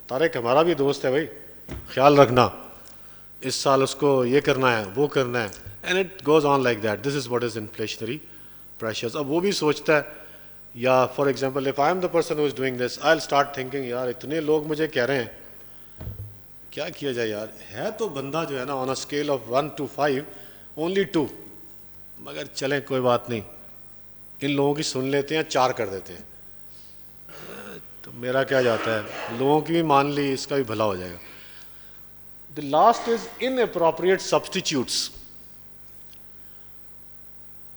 तारिक हमारा भी दोस्त है भाई, ख्याल रखना, इस साल उसको ये करना है, वो करना है, and it goes on like that. This is what is inflationary pressures. अब वो भी सोचता है, या for example if I am the person who is doing this, I will start thinking यार इतने लोग मुझे कह रहे हैं, क्या किया जाए यार, है तो बंदा जो है ना on a scale of 1 to 5 only 2, मगर चलें कोई बात नहीं, इन लोगों की सुन लेते हैं, 4 कर देते हैं, तो मेरा क्या जाता है, लोगों की भी मान ली, इसका भी भला हो जाएगा. The last is inappropriate substitutes.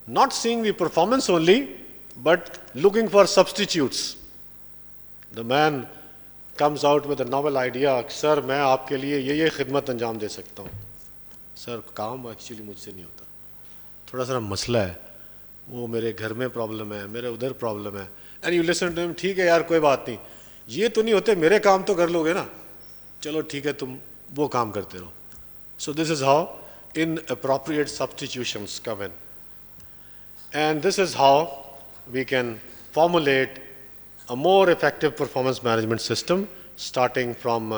Not seeing the performance only but looking for substitutes. The man comes out with a novel idea, sir मैं आपके लिए ये खिदमत अंजाम दे सकता हूँ. सर काम एक्चुअली मुझसे नहीं होता, थोड़ा सा मसला है, वो मेरे घर में प्रॉब्लम है, मेरे उधर प्रॉब्लम है. And you listen to him, ठीक है यार कोई बात नहीं, ये तो नहीं होते, मेरे काम तो कर लोगे ना, चलो ठीक है तुम वो काम करते रहो. So this is how inappropriate substitutions come in, and this is how we can formulate a more effective performance management system, starting from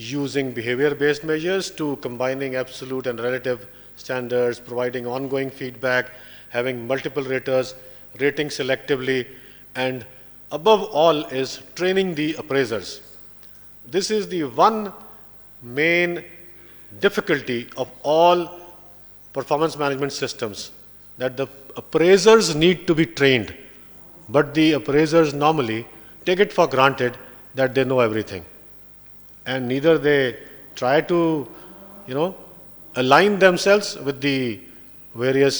using behavior-based measures to combining absolute and relative standards, providing ongoing feedback, having multiple raters, rating selectively, and above all is training the appraisers. This is the one main difficulty of all performance management systems, that the appraisers need to be trained. But the appraisers normally take it for granted that they know everything. And neither they try to, align themselves with the various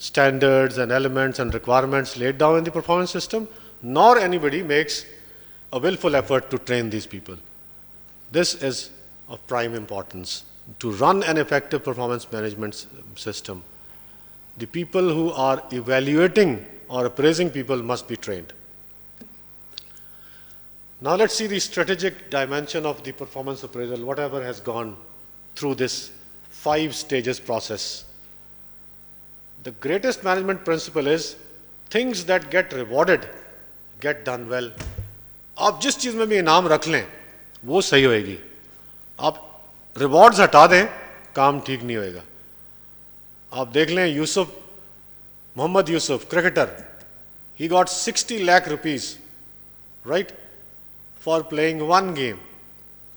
standards and elements and requirements laid down in the performance system, nor anybody makes a willful effort to train these people. This is of prime importance. To run an effective performance management system, the people who are evaluating or appraising people must be trained. Now let's see the strategic dimension of the performance appraisal, whatever has gone through this 5 stages process. The greatest management principle is things that get rewarded get done well. आप जिस चीज़ में भी इनाम रख लें वो सही होएगी, आप रिवॉर्ड्स हटा दें काम ठीक नहीं होएगा. आप देख लें Muhammad Yusuf, cricketer, he got 60 lakh rupees, right, for playing one game,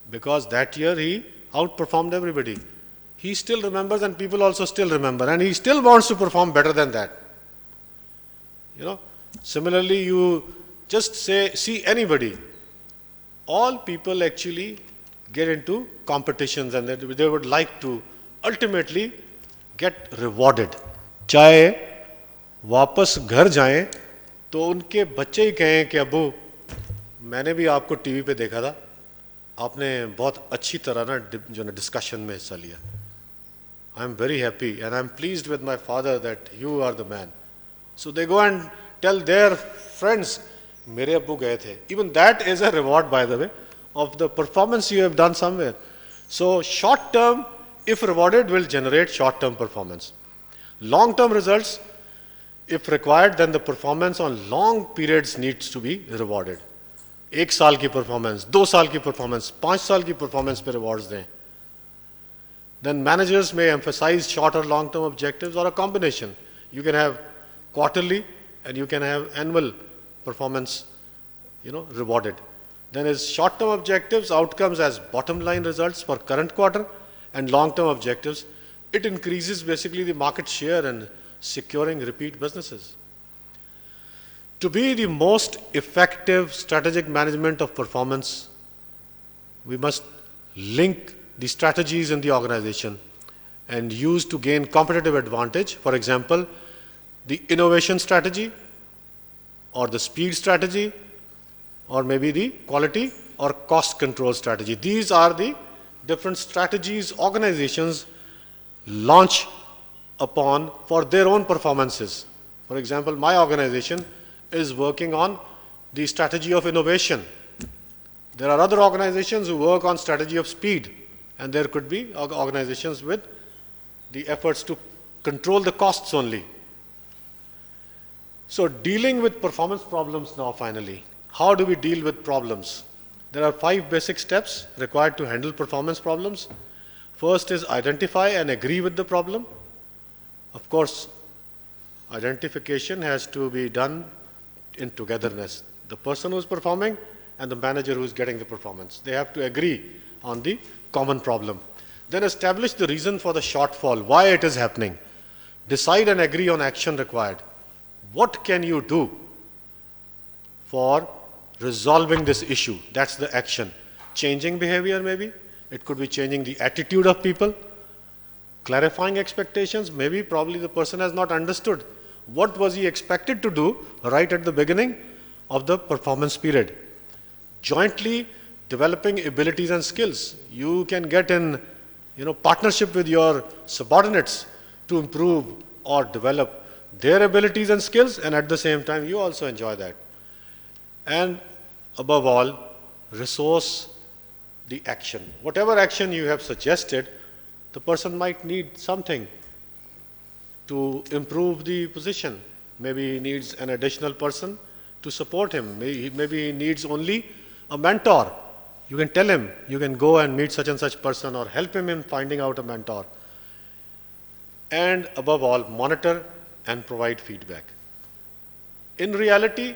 because that year he outperformed everybody. He still remembers, and people also still remember, and he still wants to perform better than that. Similarly, you just see anybody. All people actually get into competitions, and they would like to ultimately get rewarded. चाहे वापस घर जाएं तो उनके बच्चे ही कहें कि अब्बू मैंने भी आपको टीवी पे देखा था, आपने बहुत अच्छी तरह ना डिस्कशन में हिस्सा लिया. I am very happy and I am pleased with my father that you are the man. So they go and tell their friends, मेरे अब्बू गए थे. Even that is a reward by the way of the performance you have done somewhere. So short term if rewarded will generate short term performance. Long term results, if required, then the performance on long periods needs to be rewarded. 1 साल की performance, 2 साल की performance, 5 साल की performance पे rewards दें. Then managers may emphasize short or long term objectives or a combination. You can have quarterly and you can have annual performance, rewarded. Then is short term objectives, outcomes as bottom line results for current quarter, and long term objectives, it increases basically the market share and securing repeat businesses. To be the most effective strategic management of performance, we must link the strategies in the organization and use to gain competitive advantage. For example, the innovation strategy or the speed strategy or maybe the quality or cost control strategy. These are the different strategies organizations launch upon for their own performances. For example, my organization is working on the strategy of innovation. There are other organizations who work on strategy of speed, and there could be organizations with the efforts to control the costs only. So dealing with performance problems now finally. How do we deal with problems? There are 5 basic steps required to handle performance problems. First is identify and agree with the problem. Of course, identification has to be done in togetherness. The person who is performing and the manager who is getting the performance. They have to agree on the common problem. Then establish the reason for the shortfall, why it is happening. Decide and agree on action required. What can you do for resolving this issue? That's the action. Changing behavior maybe. It could be changing the attitude of people. Clarifying expectations. Maybe probably the person has not understood what was he expected to do right at the beginning of the performance period. Jointly developing abilities and skills. You can get in partnership with your subordinates to improve or develop their abilities and skills, and at the same time you also enjoy that. And above all, resource the action. Whatever action you have suggested, the person might need something to improve the position. Maybe he needs an additional person to support him. Maybe he needs only a mentor. You can tell him, you can go and meet such and such person or help him in finding out a mentor. And above all, monitor and provide feedback. In reality,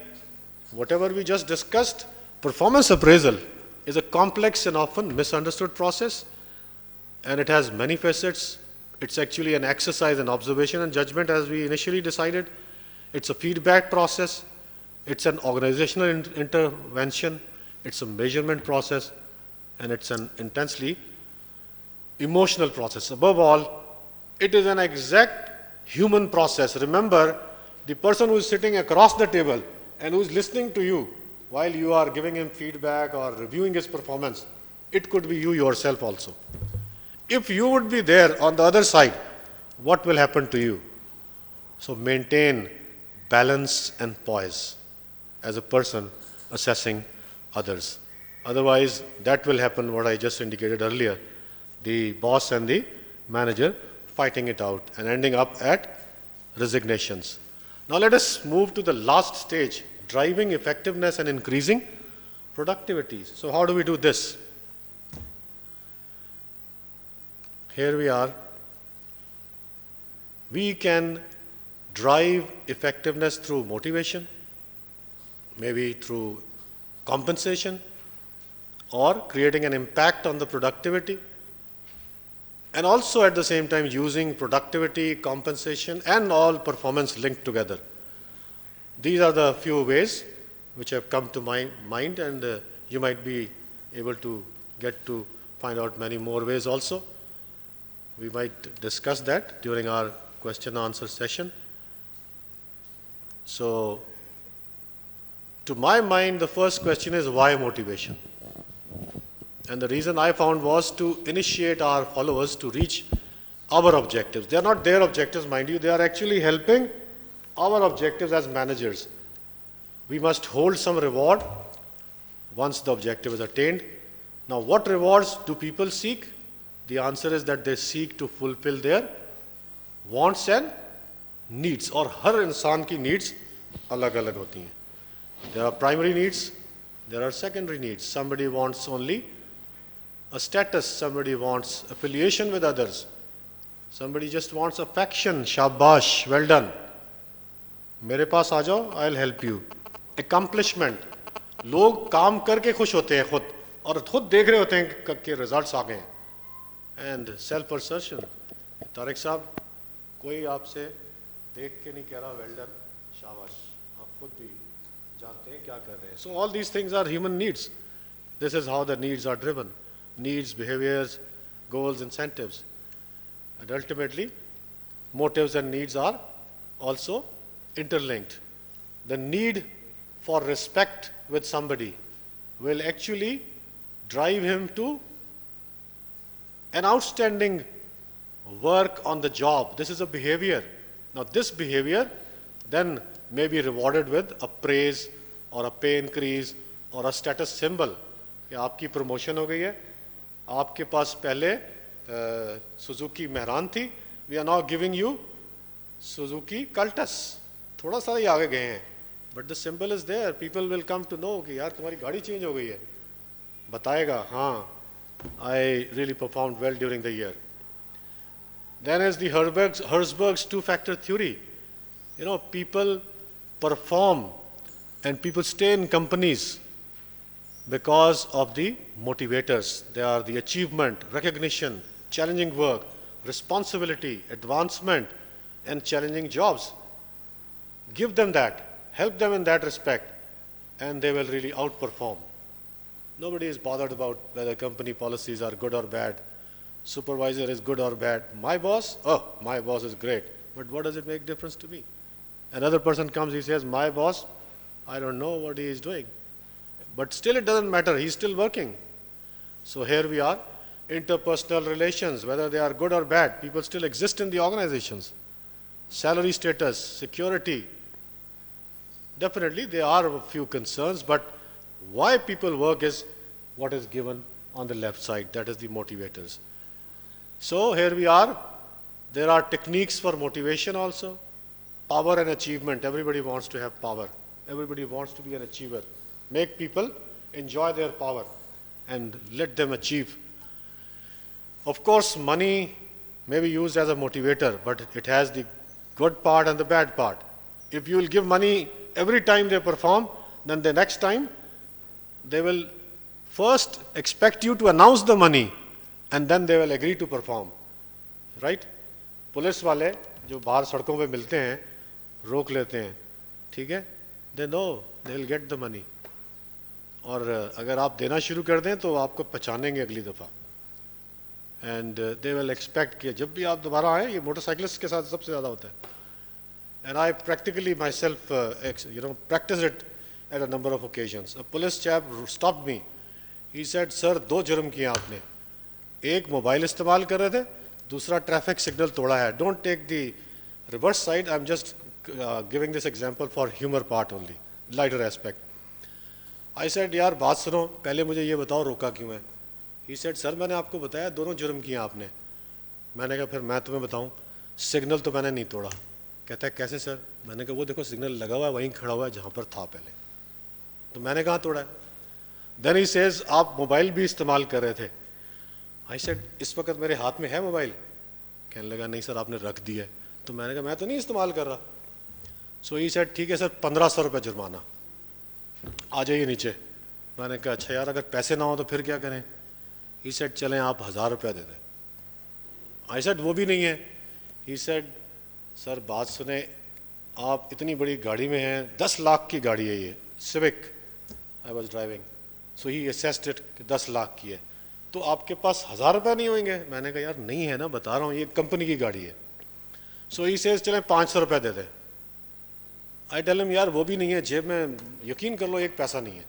whatever we just discussed, performance appraisal is a complex and often misunderstood process, and it has many facets. It's actually an exercise in observation and judgment as we initially decided. It's a feedback process. It's an organizational intervention. It's a measurement process, and it's an intensely emotional process. Above all, it is an exact human process. Remember, the person who is sitting across the table and who is listening to you while you are giving him feedback or reviewing his performance, it could be you yourself also. If you would be there on the other side, what will happen to you? So maintain balance and poise as a person assessing others. Otherwise, that will happen what I just indicated earlier, the boss and the manager fighting it out and ending up at resignations. Now let us move to the last stage, driving effectiveness and increasing productivity. So how do we do this? Here we are. We can drive effectiveness through motivation, maybe through compensation, or creating an impact on the productivity, and also at the same time using productivity, compensation, and all performance linked together. These are the few ways which have come to my mind, and you might be able to get to find out many more ways also. We might discuss that during our question and answer session. So, to my mind, the first question is why motivation? And the reason I found was to initiate our followers to reach our objectives. They are not their objectives, mind you, they are actually helping our objectives as managers. We must hold some reward once the objective is attained. Now, what rewards do people seek? The answer is that they seek to fulfill their wants and needs. और हर इंसान की needs अलग अलग होती हैं. There are primary needs, there are secondary needs. Somebody wants only a status, somebody wants affiliation with others, somebody just wants affection, shabash, well done. मेरे पास आ जाओ, I'll help you. Accomplishment. लोग काम करके खुश होते हैं खुद और खुद देख रहे होते हैं कि रिजल्ट्स आ गए हैं. And self-assertion. तारिक साहब, कोई आपसे देख के नहीं कह रहा well done, शाबाश. आप खुद भी जानते हैं क्या कर रहे हैं. So all these things are human needs. This is how the needs are driven. Needs, behaviors, goals, incentives. And ultimately, motives and needs are also interlinked. The need for respect with somebody will actually drive him to an outstanding work on the job. This is a behavior. Now this behavior then may be rewarded with a praise or a pay increase or a status symbol. कि आपकी promotion हो गई है, आपके पास पहले Suzuki Mehran थी, we are now giving you Suzuki Cultus. थोड़ा सा ही आगे गए हैं, but the symbol is there. People will come to know कि यार तुम्हारी गाड़ी change हो गई है. बताएगा, हाँ, I really performed well during the year. Then is the Herzberg's two-factor theory. You know, people perform and people stay in companies because of the motivators. They are the achievement, recognition, challenging work, responsibility, advancement, and challenging jobs. Give them that, help them in that respect, and they will really outperform. Nobody is bothered about whether company policies are good or bad, supervisor is good or bad. My boss, oh, my boss is great, but what does it make difference to me? Another person comes, he says, my boss, I don't know what he is doing. But still it doesn't matter, he's still working. So here we are, interpersonal relations, whether they are good or bad, people still exist in the organizations. Salary status, security, definitely there are a few concerns, but why people work is what is given on the left side, that is the motivators. So here we are, there are techniques for motivation also, power and achievement, everybody wants to have power, everybody wants to be an achiever. Make people enjoy their power and let them achieve. Of course, money may be used as a motivator, but it has the good part and the bad part. If you will give money every time they perform, then the next time they will first expect you to announce the money and then they will agree to perform. Right? Police वाले जो बाहर सड़कों पे मिलते हैं, रोक लेते हैं, ठीक है? They know they will get the money. और अगर आप देना शुरू कर दें तो आपको पहचानेंगे अगली दफ़ा. And they will expect कि जब भी आप दोबारा आएँ, ये मोटरसाइकिलिस्ट के साथ सबसे ज़्यादा होता है. And I practically myself, practiced it at a number of occasions. A police chap stopped me. He said, "Sir, दो जुर्म किए आपने. एक मोबाइल इस्तेमाल कर रहे थे, दूसरा ट्रैफिक सिग्नल तोड़ा है. Don't take the reverse side. I'm just giving this example for humor part only, lighter aspect." I said, यार बात सुनो, पहले मुझे ये बताओ रोका क्यों है? He said, "सर मैंने आपको बताया दोनों जुर्म किए आपने." मैंने कहा फिर मैं तुम्हें बताऊं, सिग्नल तो मैंने नहीं तोड़ा. कहता है कैसे सर? मैंने कहा वो देखो सिग्नल लगा हुआ है, वहीं खड़ा हुआ है जहाँ पर था पहले, तो मैंने कहाँ तोड़ा है? Then he says, आप मोबाइल भी इस्तेमाल कर रहे थे. I said, इस वक्त मेरे हाथ में है मोबाइल? कहने लगा नहीं सर आपने रख दिया है. तो मैंने कहा मैं तो नहीं इस्तेमाल कर रहा. So he said, ठीक है सर 1500 रुपये जुर्माना, आ जाइए नीचे. मैंने कहा अच्छा यार अगर पैसे ना हो तो फिर क्या करें? He said, चलें आप 1000 रुपया दे दें. I said, वो भी नहीं है. He said, सर बात सुने, आप इतनी बड़ी गाड़ी में हैं, 10 लाख की गाड़ी है ये, civic I was driving. So he assessed it कि 10 लाख की है, तो आपके पास 1000 रुपये नहीं होंगे? मैंने कहा यार नहीं है ना, बता रहा हूँ ये कंपनी की गाड़ी है. सो ही सेज चलें 500 रुपये दे दें. आई टेल हिम यार वो भी नहीं है, जेब में यकीन कर लो एक पैसा नहीं है.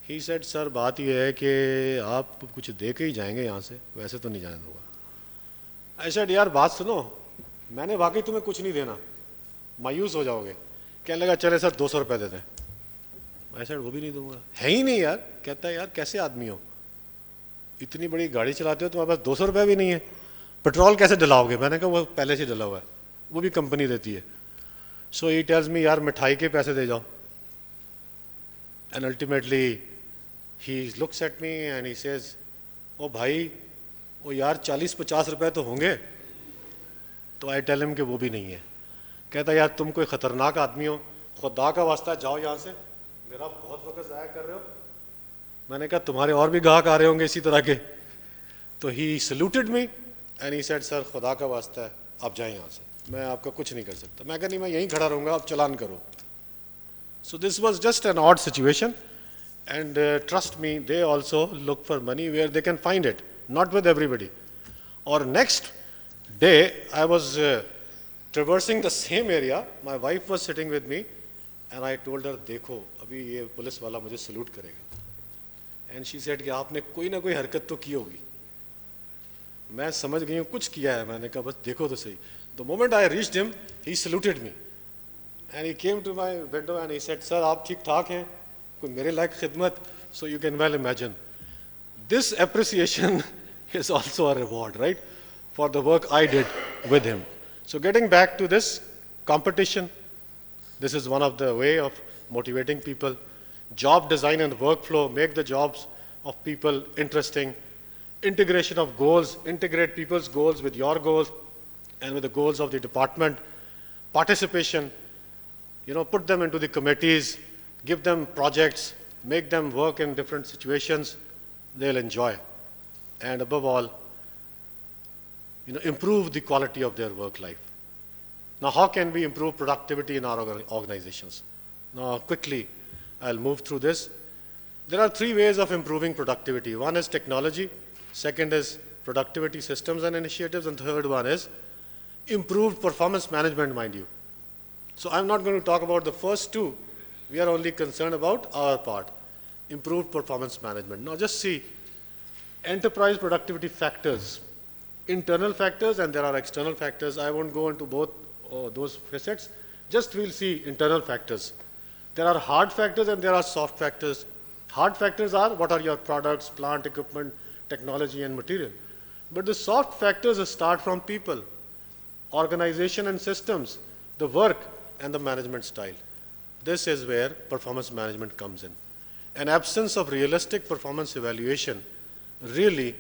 ही सेड सर बात यह है कि आप कुछ दे के ही जाएंगे यहाँ से, वैसे तो नहीं जाने दूँगा. आई सेड यार बात सुनो, मैंने वाकई तुम्हें कुछ नहीं देना, मायूस हो जाओगे. कहने लगा चले सर 200 रुपये दे दें. आई सेड वो भी नहीं दूंगा. है ही नहीं यार. कहता है यार कैसे आदमी हो, इतनी बड़ी गाड़ी चलाते हो, तुम्हारे पास 200 रुपये भी नहीं है, पेट्रोल कैसे डलाओगे? मैंने कहा वो पहले से डला हुआ है, वो भी कंपनी देती है. सो ही टेल्स मी यार मिठाई के पैसे दे जाओ. And ultimately he looks at me and he says, ओ भाई ओ यार 40-50 रुपये तो होंगे. तो आई टेल हिम कि वो भी नहीं है. कहता यार तुम कोई ख़तरनाक आदमी हो, खुदा का वास्ता जाओ यहाँ से, मेरा बहुत वक्त ज़ाया कर रहे हो. मैंने कहा तुम्हारे और भी ग्राहक आ रहे होंगे इसी तरह के. तो he saluted me and he said sir खुदा का वास्ता है आप जाएं यहाँ से, मैं आपका कुछ नहीं कर सकता. मैं कहा नहीं मैं यहीं खड़ा रहूँगा, आप चलान करो. So this was just an odd situation and trust me they also look for money where they can find it, not with everybody. और next day I was traversing the same area, my wife was sitting with me and I told her देखो अभी ये police वाला मुझे salute करेगा. And she said कि आपने कोई ना कोई हरकत तो की होगी. मैं समझ गई हूँ कुछ किया है. मैंने कहा बस देखो तो सही. The moment I reached him, he saluted me and he came to my window and he said sir आप ठीक ठाक हैं, कोई मेरे लायक खिदमत. So you can well imagine this appreciation is also a reward, right, for the work I did with him. So getting back to this competition, this is one of the way of motivating people. Job design and workflow, make the jobs of people interesting, integration of goals, integrate people's goals with your goals and with the goals of the department, participation, put them into the committees, give them projects, make them work in different situations, they'll enjoy. And above all, improve the quality of their work life. Now, how can we improve productivity in our organizations? Now, quickly, I'll move through this. There are 3 ways of improving productivity. One is technology, second is productivity systems and initiatives, and third one is improved performance management, mind you. So I'm not going to talk about the first 2. We are only concerned about our part, improved performance management. Now, just see enterprise productivity factors, internal factors, and there are external factors. I won't go into both those facets. Just we'll see internal factors. There are hard factors and there are soft factors. Hard factors are what are your products, plant, equipment, technology, and material. But the soft factors start from people, organization and systems, the work, and the management style. This is where performance management comes in. An absence of realistic performance evaluation really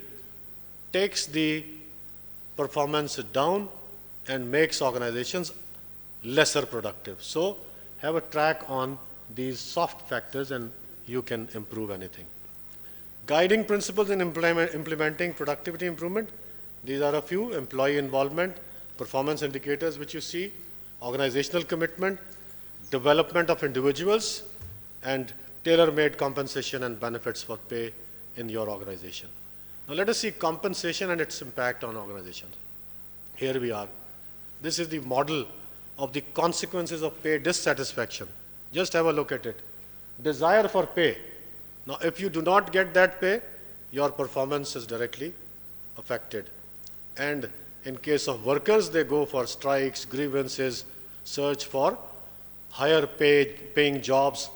takes the performance down and makes organizations lesser productive. So have a track on these soft factors and you can improve anything. Guiding principles in implementing productivity improvement. These are a few: employee involvement, performance indicators which you see, organizational commitment, development of individuals, and tailor-made compensation and benefits for pay in your organization. Now let us see compensation and its impact on organizations. Here we are. This is the model of the consequences of pay dissatisfaction. Just have a look at it. Desire for pay. Now, if you do not get that pay, your performance is directly affected. And in case of workers, they go for strikes, grievances, search for higher paying jobs.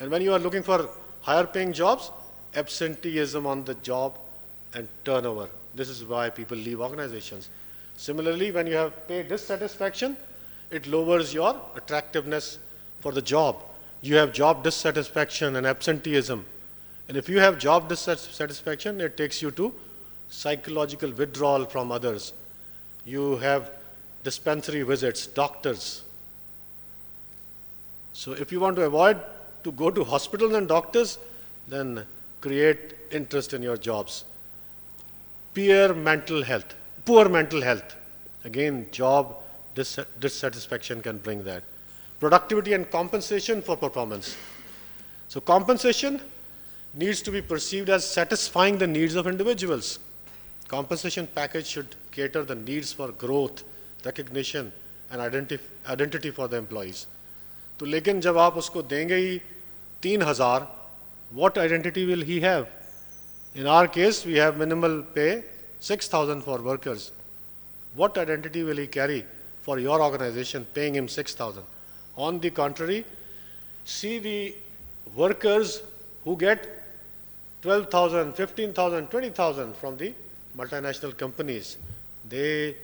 And when you are looking for higher paying jobs, absenteeism on the job and turnover. This is why people leave organizations. Similarly, when you have pay dissatisfaction, it lowers your attractiveness for the job. You have job dissatisfaction and absenteeism. And if you have job dissatisfaction, it takes you to psychological withdrawal from others. You have dispensary visits, doctors. So if you want to avoid to go to hospitals and doctors, then create interest in your jobs. Poor mental health. Again, job dissatisfaction can bring that. Productivity and compensation for performance. So compensation needs to be perceived as satisfying the needs of individuals. Compensation package should cater the needs for growth, recognition, and identity for the employees. तो लेकिन जब आप उसको देंगे ही 3,000, what identity will he have? In our case, we have minimal pay, 6,000 for workers. What identity will he carry for your organization paying him 6,000? On the contrary, see the workers who get 12,000, 15,000, 20,000 from the multinational companies. They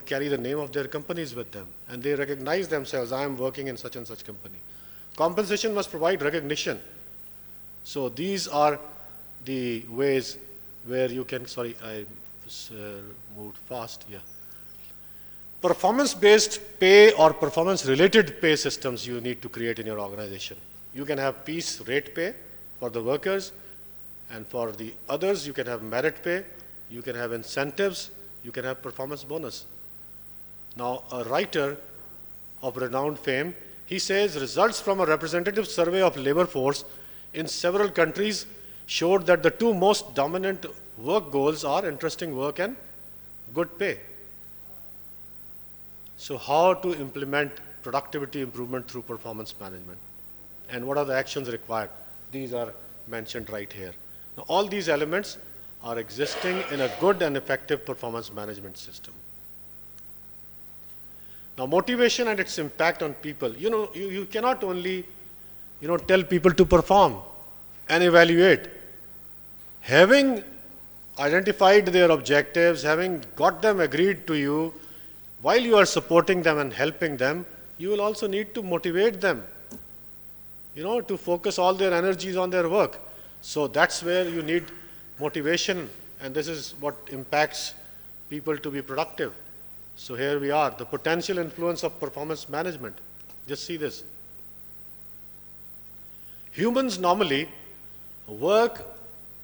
carry the name of their companies with them and they recognize themselves, I am working in such and such company. Compensation must provide recognition. So these are the ways where you can, sorry, I moved fast, yeah. Performance-based pay or performance-related pay systems you need to create in your organization. You can have piece rate pay for the workers, and for the others you can have merit pay, you can have incentives, you can have performance bonus. Now, a writer of renowned fame, he says results from a representative survey of labor force in several countries showed that the 2 most dominant work goals are interesting work and good pay. So how to implement productivity improvement through performance management? And what are the actions required? These are mentioned right here. Now, all these elements are existing in a good and effective performance management system. Now, motivation and its impact on people. You cannot only, tell people to perform and evaluate. Having identified their objectives, having got them agreed to you, while you are supporting them and helping them, you will also need to motivate them, to focus all their energies on their work. So that's where you need motivation, and this is what impacts people to be productive. So here we are, the potential influence of performance management. Just see this. Humans normally work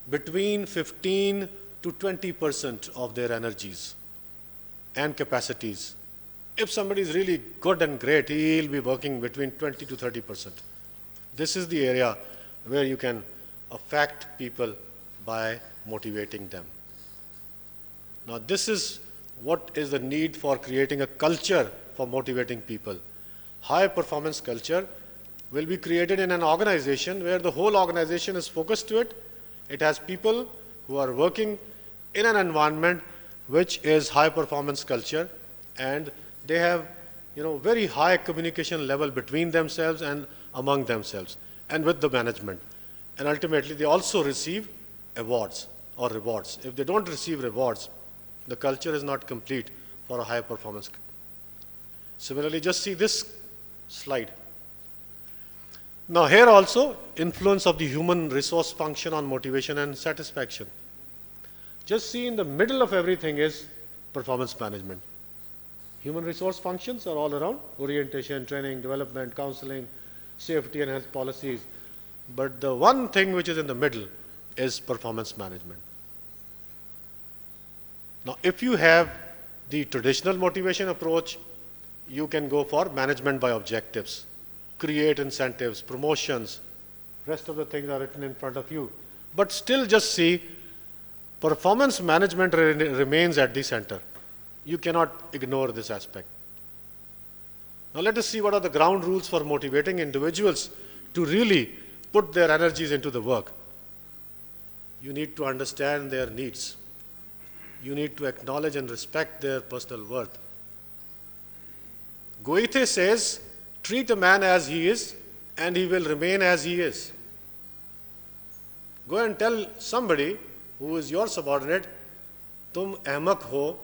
between 15 to 20% of their energies and capacities. If somebody is really good and great, he'll be working between 20 to 30%. This is the area where you can affect people by motivating them. Now, this is what is the need for creating a culture for motivating people. High performance culture will be created in an organization where the whole organization is focused to it. It has people who are working in an environment which is high performance culture, and they have very high communication level between themselves and among themselves and with the management. And ultimately they also receive awards or rewards. If they don't receive rewards, the culture is not complete for a high performance. Similarly, just see this slide. Now here also, influence of the human resource function on motivation and satisfaction. Just see in the middle of everything is performance management. Human resource functions are all around: orientation, training, development, counseling, safety and health policies. But the one thing which is in the middle is performance management. Now, if you have the traditional motivation approach, you can go for management by objectives, create incentives, promotions. Rest of the things are written in front of you. But still just see, performance management remains at the center. You cannot ignore this aspect. Now let us see what are the ground rules for motivating individuals to really put their energies into the work. You need to understand their needs. You need to acknowledge and respect their personal worth. Goethe says, treat a man as he is, and he will remain as he is. Go and tell somebody who is your subordinate, तुम अहमक हो,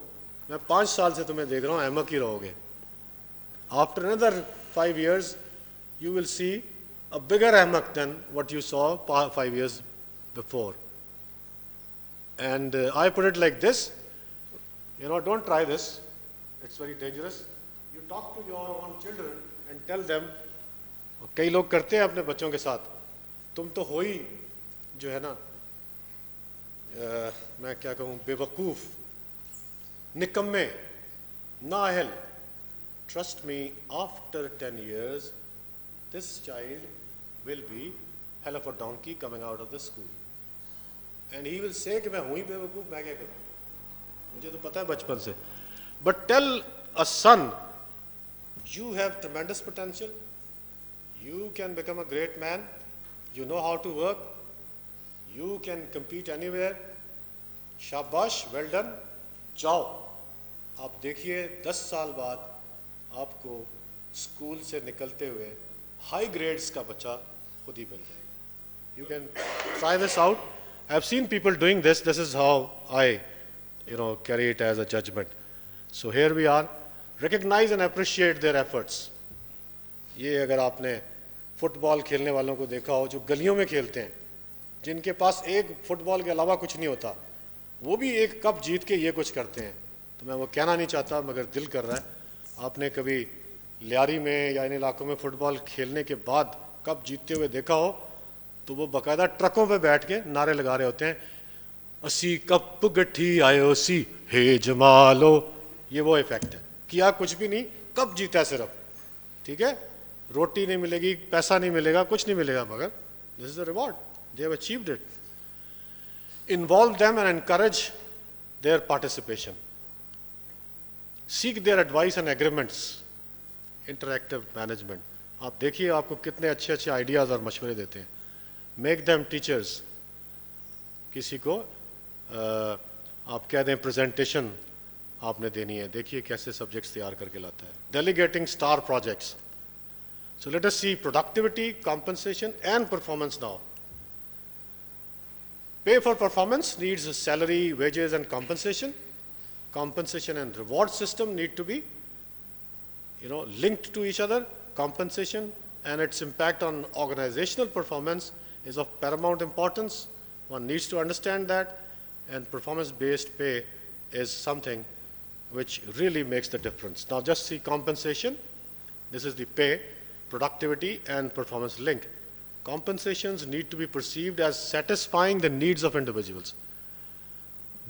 मैं 5 साल से तुम्हें देख रहा हूँ, अहमक ही रहोगे. After another 5 years, you will see a bigger ahmak than what you saw 5 years before. And I put it like this, don't try this, it's very dangerous. You talk to your own children and tell them, कई लोग करते हैं अपने बच्चों के साथ, तुम तो हो ही जो है ना, मैं क्या कहूँ, बेवकूफ़, निकम्मे, नाअहल. Trust me, after 10 years, this child will be hell of a donkey coming out of the school. And he will say कि मैं हूँ ही बेवकूफ़, मैं क्या करूँ, मुझे तो पता है बचपन से. But tell a son, you have tremendous potential, you can become a great man, you know how to work, you can compete anywhere, शाबाश, well done, जाओ. आप देखिए 10 साल बाद आपको स्कूल से निकलते हुए हाई ग्रेड्स का बच्चा खुद ही मिल जाएगा. You can try this out. I have seen people doing this. This is how I, carry it as a judgment. So here we are. Recognize and appreciate their efforts. ये अगर आपने football खेलने वालों को देखा हो जो गलियों में खेलते हैं, जिनके पास एक फुटबॉल के अलावा कुछ नहीं होता, वो भी एक कप जीत के ये कुछ करते हैं. तो मैं वो कहना नहीं चाहता, मगर दिल कर रहा है. आपने कभी लियारी में या इन इलाकों में फुटबॉल खेलने के बाद कप जीतते हुए देखा हो, तो वो बाकायदा ट्रकों पे बैठ के नारे लगा रहे होते हैं, असी कप गठी आयो सी हे जमालो. ये वो इफेक्ट है, किया कुछ भी नहीं, कप जीता सिर्फ. ठीक है, रोटी नहीं मिलेगी, पैसा नहीं मिलेगा, कुछ नहीं मिलेगा, मगर this is the reward, they have achieved it. Involve them and encourage their participation. Seek their advice and agreements. Interactive management. आप देखिए आपको कितने अच्छे अच्छे आइडियाज़ और मशवरे देते हैं. Make them teachers. किसी को आप कह दें प्रेजेंटेशन आपने देनी है, देखिए कैसे सब्जेक्ट्स तैयार करके लाता है. Delegating star projects. So let us see productivity, compensation and performance now. Pay for performance needs salary, wages and compensation. Compensation and reward system need to be linked to each other. Compensation and its impact on organizational performance is of paramount importance. One needs to understand that, and performance-based pay is something which really makes the difference. Now just see compensation. This is the pay, productivity, and performance link. Compensations need to be perceived as satisfying the needs of individuals.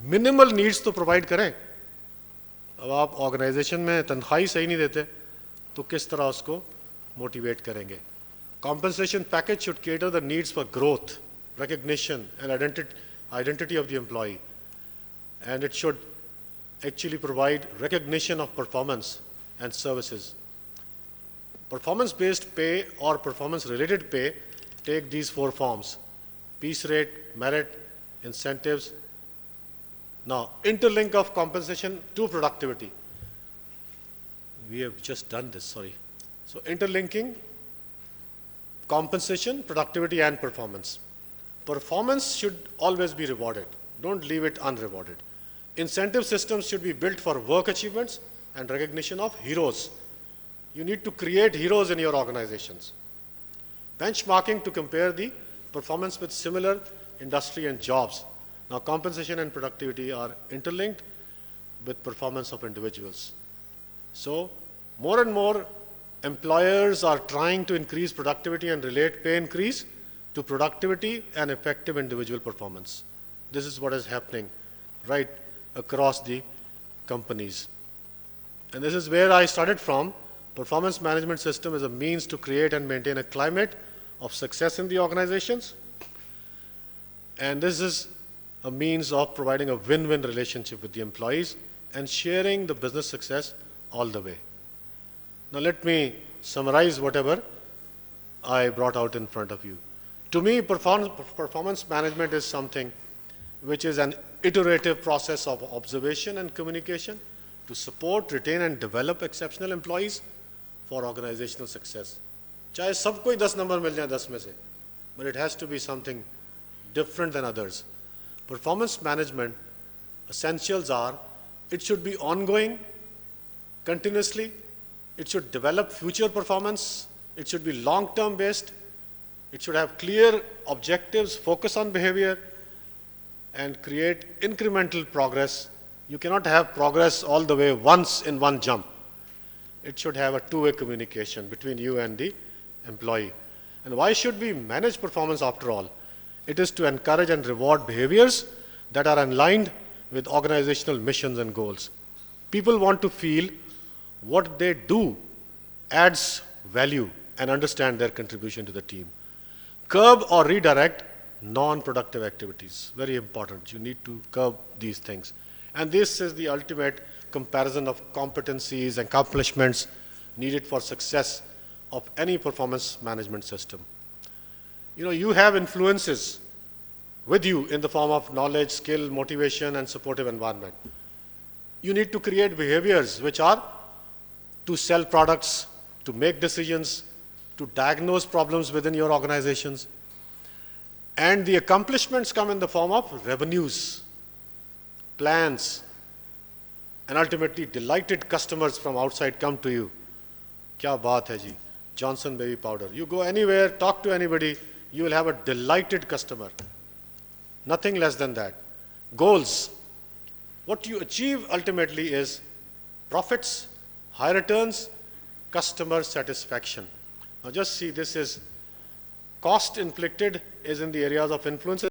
Minimal needs तो provide करें. अब आप organisation में तनख्वाही सही नहीं देते तो किस तरह उसको मोटिवेट करेंगे. Compensation package should cater the needs for growth, recognition, and identity of the employee. And it should actually provide recognition of performance and services. Performance-based pay or performance-related pay take these 4 forms: piece rate, merit, incentives. Now, interlink of compensation to productivity. We have just done this, sorry. So, interlinking compensation, productivity, and performance. Performance should always be rewarded. Don't leave it unrewarded. Incentive systems should be built for work achievements and recognition of heroes. You need to create heroes in your organizations. Benchmarking to compare the performance with similar industry and jobs. Now, compensation and productivity are interlinked with performance of individuals. So, more and more employers are trying to increase productivity and relate pay increase to productivity and effective individual performance. This is what is happening right across the companies. And this is where I started from. Performance management system is a means to create and maintain a climate of success in the organizations. And this is a means of providing a win-win relationship with the employees and sharing the business success all the way. Now let me summarize whatever I brought out in front of you. To me, performance management is something which is an iterative process of observation and communication to support, retain, and develop exceptional employees for organizational success. चाहे सबको ही 10 number मिल जाए 10 में से, but it has to be something different than others. Performance management essentials are: it should be ongoing, continuously, it should develop future performance, it should be long-term based, it should have clear objectives, focus on behavior, and create incremental progress. You cannot have progress all the way once in one jump. It should have a two-way communication between you and the employee. And why should we manage performance after all? It is to encourage and reward behaviors that are aligned with organizational missions and goals. People want to feel what they do adds value and understand their contribution to the team. Curb or redirect non-productive activities. Very important. You need to curb these things. And this is the ultimate comparison of competencies and accomplishments needed for success of any performance management system. You have influences with you in the form of knowledge, skill, motivation, and supportive environment. You need to create behaviors which are to sell products, to make decisions, to diagnose problems within your organizations. And the accomplishments come in the form of revenues, plans, and ultimately delighted customers from outside come to you. Kya baat hai ji? Johnson baby powder. You go anywhere, talk to anybody, you will have a delighted customer. Nothing less than that. Goals. What you achieve ultimately is profits, high returns, customer satisfaction. Now just see, this is cost inflicted is in the areas of influences.